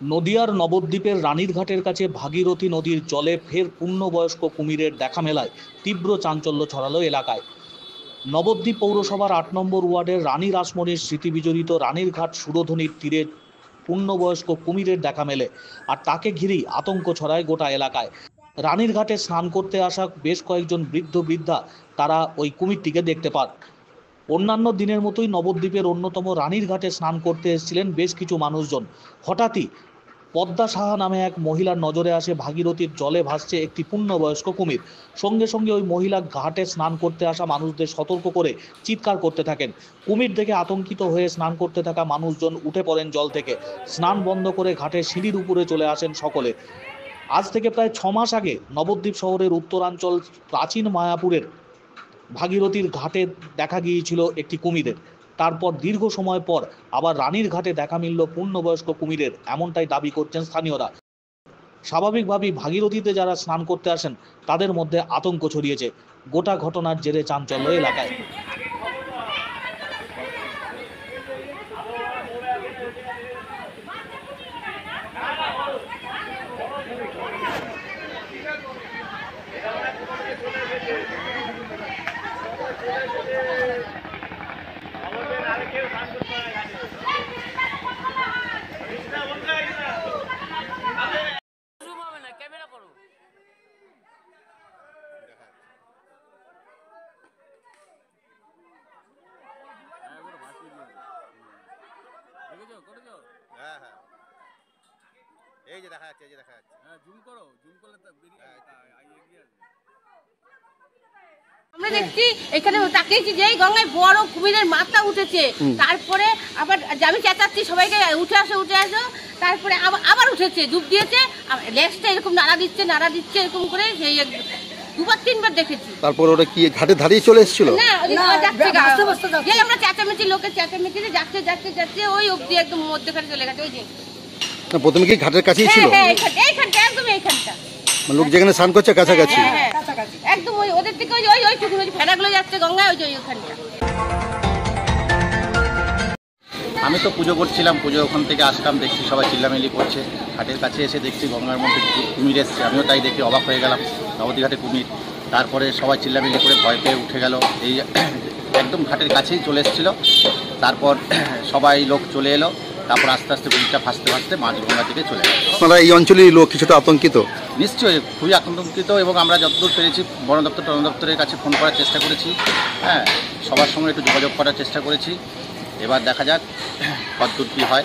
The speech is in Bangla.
নদিয়ার নবদ্বীপের রানীরঘাটের কাছে ভাগীরথী নদীর জলে ফের পূর্ণবয়স্ক কুমিরের দেখা মেলায় তীব্র চাঞ্চল্য ছড়ালো এলাকায়। নবদ্বীপ পৌরসভার ৮ নম্বর ওয়ার্ডের রানী রাসমণির স্মৃতিবিজড়িত রানীরঘাট সুরধনির তীরে পূর্ণবয়স্ক কুমিরের দেখা মেলে, আর তাকে ঘিরেই আতঙ্ক ছড়ায় গোটা এলাকায়। রানীরঘাটে স্নান করতে আসা বেশ কয়েকজন বৃদ্ধ বৃদ্ধা তারা ওই কুমিরটিকে দেখতে পান। অন্যান্য দিনের মতোই নবদ্বীপের অন্যতম রানীরঘাটে স্নান করতে এসেছিলেন বেশ কিছু মানুষজন। হঠাৎই পদ্মা সাহা নামে এক মহিলার নজরে আসে ভাগীরথীর জলে ভাসছে একটি পূর্ণবয়স্ক কুমির। সঙ্গে সঙ্গে ওই মহিলা ঘাটে স্নান করতে আসা মানুষদের সতর্ক করে চিৎকার করতে থাকেন। কুমির দেখে আতঙ্কিত হয়ে স্নান করতে থাকা মানুষজন উঠে পড়েন জল থেকে। স্নান বন্ধ করে ঘাটের সিঁড়ির উপরে চলে আসেন সকলে। আজ থেকে প্রায় 6 মাস আগে নবদ্বীপ শহরের উত্তরাঞ্চল প্রাচীন মায়াপুরের ভাগীরথীর ঘাটে দেখা গিয়েছিল একটি কুমিরের। তারপর দীর্ঘ সময় পর আবার রানীর ঘাটে দেখা মিলল পূর্ণবয়স্ক কুমিরের, এমনটাই দাবি করছেন স্থানীয়রা। স্বাভাবিকভাবেই ভাগীরথীতে যারা স্নান করতে আসেন তাদের মধ্যে আতঙ্ক ছড়িয়েছে। গোটা ঘটনার জেরে চাঞ্চল্য এলাকায়। হ্যাঁ হ্যাঁ, এই যে দেখা যাচ্ছে, এই যে দেখা যাচ্ছে। হ্যাঁ, জুম করো, জুম করলে তো বেরিয়ে আসবে। আমরা দেখছি এখানে তাকিয়েছি যে গঙ্গায় বড় কুমিরের মাথা উঠেছে। তারপরে আবার আমি চেঁচাচ্ছি সবাইকে উঠে আসো উঠে আসো। তারপরে আবার উঠেছে, ডুব দিয়েছে, লেজটা এরকম নাড়া দিচ্ছে এরকম করে। সেই 2-3 বার দেখেছি। তারপর ওরা কি ঘাটে ধারিয়ে চলে এসেছিল? না, আমরা চেঁচামেচি, লোকের চেঁচামেচি যাচ্ছে যাচ্ছে যাচ্ছে ওই অব্দি একদম মধ্যখানে চলে গেছে। ওই যে না, প্রথমে কি ঘাটের কাছেই ছিল? হ্যাঁ, এইখানটা একদম এইখানটা। লোক যেখানে স্নান করছে কাছাকাছি? হ্যাঁ, একদম ওই ওদের থেকে ওই ফেনাগুলো যাচ্ছে গঙ্গায়, ওই ওইখানটা। আমি তো পুজো করছিলাম, পুজো ওখান থেকে আসলাম, দেখছি সবাই চিল্লামিল্লি করছে। ঘাটের কাছে এসে দেখছি গঙ্গার মধ্যে কুমির এসছে। আমিও তাই দেখে অবাক হয়ে গেলাম, নবদ্বীপ ঘাটে কুমির। তারপরে সবাই চিল্লামিল্লি করে ভয় পেয়ে উঠে গেল। এই একদম ঘাটের কাছেই চলে এসেছিলো। তারপর সবাই লোক চলে এলো। তারপর আস্তে আস্তে কুমিরটা ভাসতে ভাসতে মাঝগঙ্গা থেকে চলে গেল। আপনারা এই অঞ্চলের লোক কিছুটা আতঙ্কিত? নিশ্চয়ই খুবই আতঙ্কিত, এবং আমরা যতদূর পেরেছি বন দপ্তরের কাছে ফোন করার চেষ্টা করেছি। হ্যাঁ, সবার সঙ্গে একটু যোগাযোগ করার চেষ্টা করেছি। এবার দেখা যাক কতদূর কী হয়।